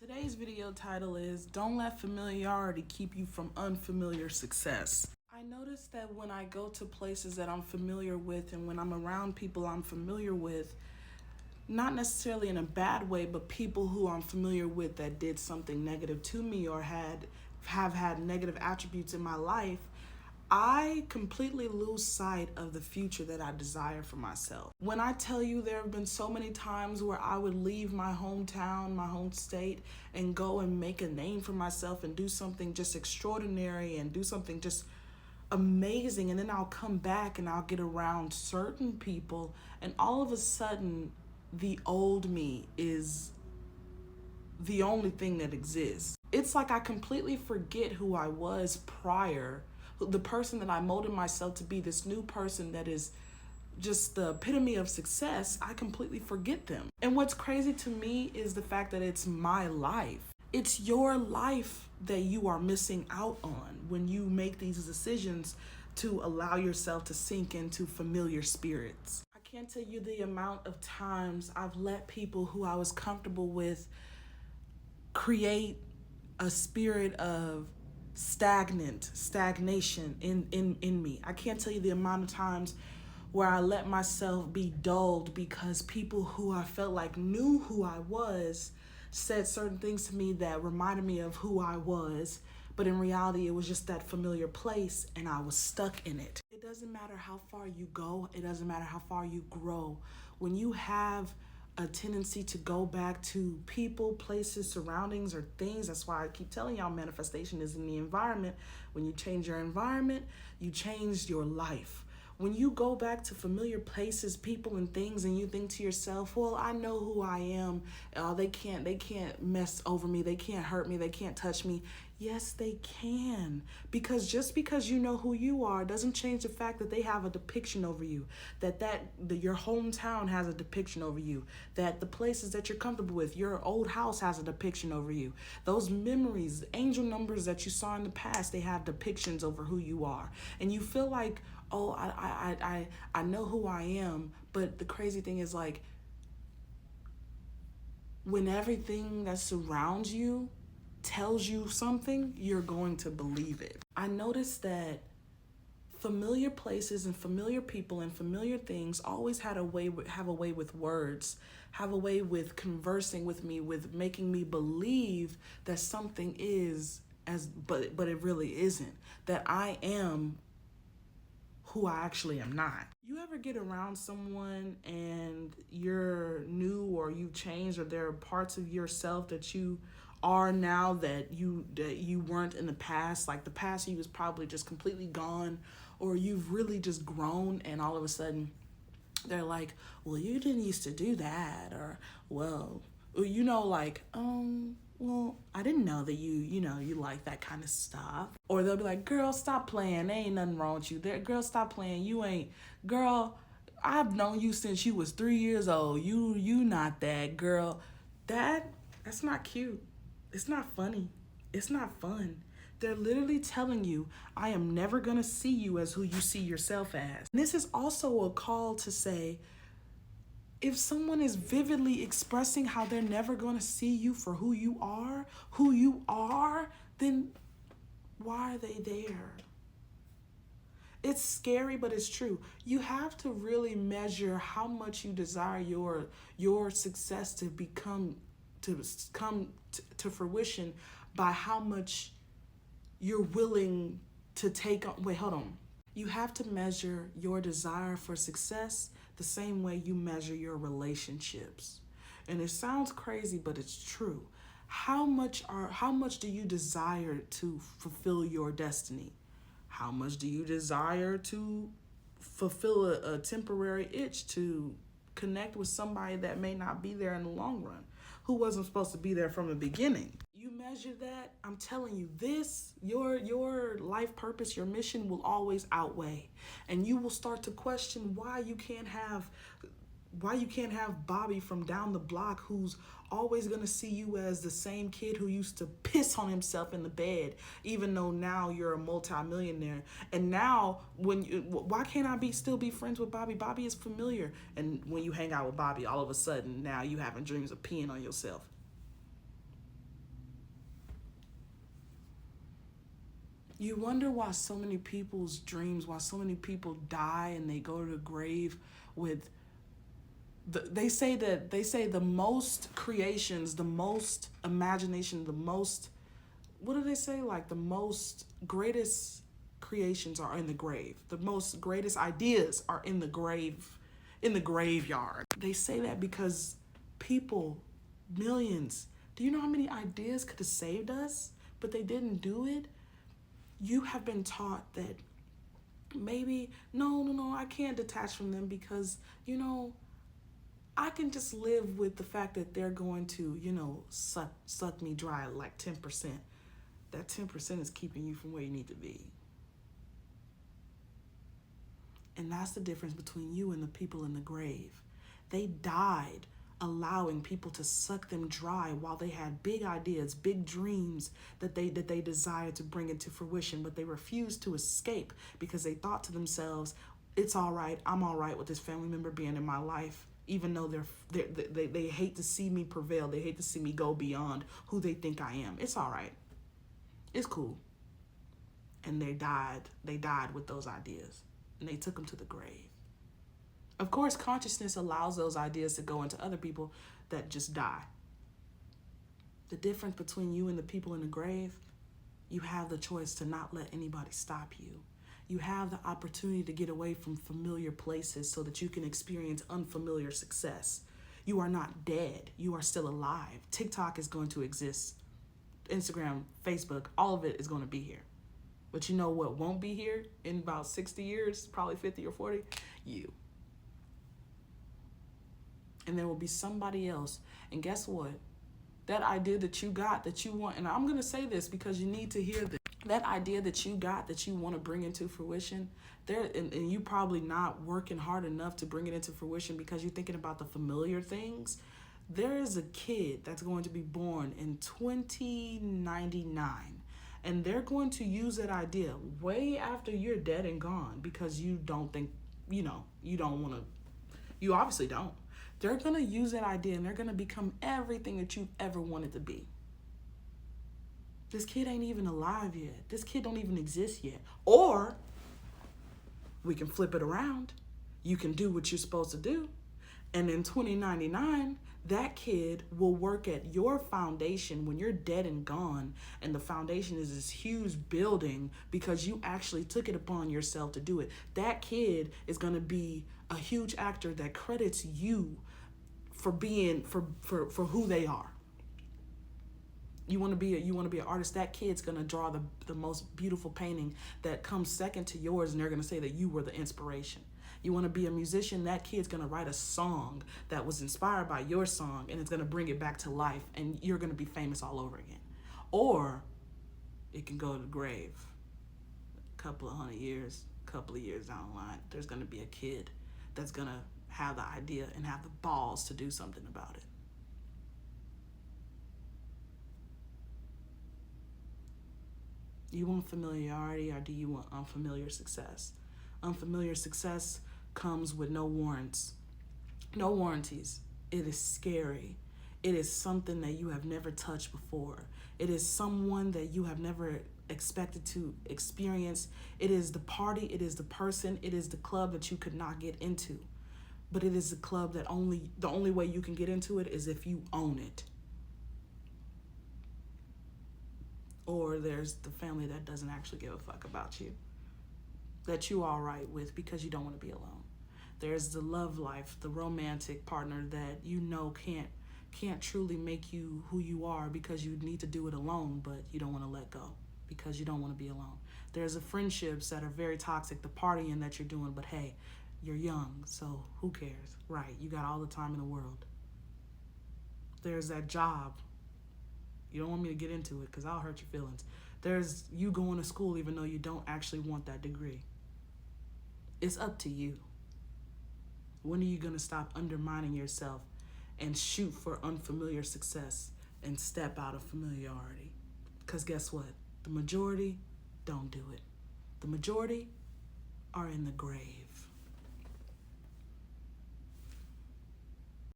Today's video title is Don't Let Familiarity Keep You from Unfamiliar Success. I notice that when I go to places that I'm familiar with and when I'm around people I'm familiar with, not necessarily in a bad way, but people who I'm familiar with that did something negative to me or have had negative attributes in my life, I completely lose sight of the future that I desire for myself. When I tell you there have been so many times where I would leave my hometown, my home state, and go and make a name for myself and do something just extraordinary and do something just amazing, and then I'll come back and I'll get around certain people, and all of a sudden the old me is the only thing that exists. It's like I completely forget who I was prior, the person that I molded myself to be, this new person that is just the epitome of success. I completely forget them. And what's crazy to me is the fact that it's my life. It's your life that you are missing out on when you make these decisions to allow yourself to sink into familiar spirits. I can't tell you the amount of times I've let people who I was comfortable with create a spirit of stagnation in me. I can't tell you the amount of times where I let myself be dulled because people who I felt like knew who I was said certain things to me that reminded me of who I was, but in reality it was just that familiar place and I was stuck in it. It doesn't matter how far you go, it doesn't matter how far you grow. When you have a tendency to go back to people, places, surroundings, or things. That's why I keep telling y'all manifestation is in the environment. When you change your environment, you change your life. When you go back to familiar places, people, and things, and you think to yourself, well, I know who I am. They can't mess over me. They can't hurt me. They can't touch me. Yes, they can. Because just because you know who you are doesn't change the fact that they have a depiction over you, that your hometown has a depiction over you, that the places that you're comfortable with, your old house has a depiction over you. Those memories, angel numbers that you saw in the past, they have depictions over who you are. And you feel like, oh, I know who I am. But the crazy thing is, like, when everything that surrounds you tells you something, you're going to believe it. I noticed that familiar places and familiar people and familiar things always have a way with words, have a way with conversing with me, with making me believe that something is but it really isn't, that I am who I actually am not. You ever get around someone and you're new or you've changed, or there are parts of yourself that you are now that you weren't in the past? Like the past you was probably just completely gone, or you've really just grown, and all of a sudden they're like, well, you didn't used to do that, or well, like, well, I didn't know that you like that kind of stuff. Or they'll be like, girl, stop playing. There ain't nothing wrong with you. Girl, stop playing. Girl, I've known you since you was 3 years old. You not that, girl. That's not cute. It's not funny. It's not fun. They're literally telling you, I am never going to see you as who you see yourself as. And this is also a call to say, if someone is vividly expressing how they're never going to see you for who you are, then why are they there? It's scary, but it's true. You have to really measure how much you desire your success to come to fruition by how much you're willing to take on. Wait, hold on. You have to measure your desire for success the same way you measure your relationships. And it sounds crazy, but it's true. How much do you desire to fulfill your destiny? How much do you desire to fulfill a temporary itch to connect with somebody that may not be there in the long run, who wasn't supposed to be there from the beginning? You measure that, I'm telling you, your life purpose, your mission will always outweigh. And you will start to question why you can't have Bobby from down the block, who's always going to see you as the same kid who used to piss on himself in the bed, even though now you're a multimillionaire. And now why can't I still be friends with Bobby? Bobby is familiar. And when you hang out with Bobby, all of a sudden now you having dreams of peeing on yourself. You wonder why so many people's dreams, why so many people die and they go to the grave with they say the most creations, the most imagination, the most, what do they say, like the most greatest creations are in the grave. The most greatest ideas are in the grave, in the graveyard. They say that because people, millions, do you know how many ideas could have saved us, but they didn't do it? You have been taught that maybe no, I can't detach from them because, I can just live with the fact that they're going to, suck me dry like 10%. That 10% is keeping you from where you need to be. And that's the difference between you and the people in the grave. They died allowing people to suck them dry while they had big ideas, big dreams that they desired to bring into fruition, but they refused to escape because they thought to themselves, it's all right, I'm all right with this family member being in my life, even though they hate to see me prevail, they hate to see me go beyond who they think I am. It's all right. It's cool. And they died with those ideas, and they took them to the grave. Of course, consciousness allows those ideas to go into other people that just die. The difference between you and the people in the grave, you have the choice to not let anybody stop you. You have the opportunity to get away from familiar places so that you can experience unfamiliar success. You are not dead. You are still alive. TikTok is going to exist. Instagram, Facebook, all of it is going to be here. But you know what won't be here in about 60 years, probably 50 or 40? You. And there will be somebody else. And guess what? That idea that you got, that you want, and I'm going to say this because you need to hear this. That idea that you got, that you want to bring into fruition, and you probably not working hard enough to bring it into fruition because you're thinking about the familiar things. There is a kid that's going to be born in 2099, and they're going to use that idea way after you're dead and gone because you don't think, you don't want to, you obviously don't. They're going to use that idea and they're going to become everything that you've ever wanted to be. This kid ain't even alive yet. This kid don't even exist yet. Or we can flip it around. You can do what you're supposed to do. And in 2099, that kid will work at your foundation when you're dead and gone. And the foundation is this huge building because you actually took it upon yourself to do it. That kid is going to be a huge actor that credits you for being, for who they are. You want to be an artist. That kid's gonna draw the most beautiful painting that comes second to yours, and they're gonna say that you were the inspiration. You want to be a musician. That kid's gonna write a song that was inspired by your song, and it's gonna bring it back to life, and you're gonna be famous all over again. Or it can go to the grave. A couple of years down the line, there's gonna be a kid that's gonna have the idea and have the balls to do something about it. You want familiarity, or do you want unfamiliar success? Unfamiliar success comes with no warrants, no warranties. It is scary. It is something that you have never touched before. It is someone that you have never expected to experience. It is the party, it is the person, it is the club that you could not get into. But it is a club that the only way you can get into it is if you own it. Or there's the family that doesn't actually give a fuck about you, that you all right with because you don't want to be alone. There's the love life, the romantic partner that can't truly make you who you are because you need to do it alone, but you don't want to let go because you don't want to be alone. There's the friendships that are very toxic, the partying that you're doing, but hey, you're young, so who cares, right? You got all the time in the world. There's that job. You don't want me to get into it because I'll hurt your feelings. There's you going to school even though you don't actually want that degree. It's up to you. When are you going to stop undermining yourself and shoot for unfamiliar success and step out of familiarity? Because guess what? The majority don't do it. The majority are in the grave.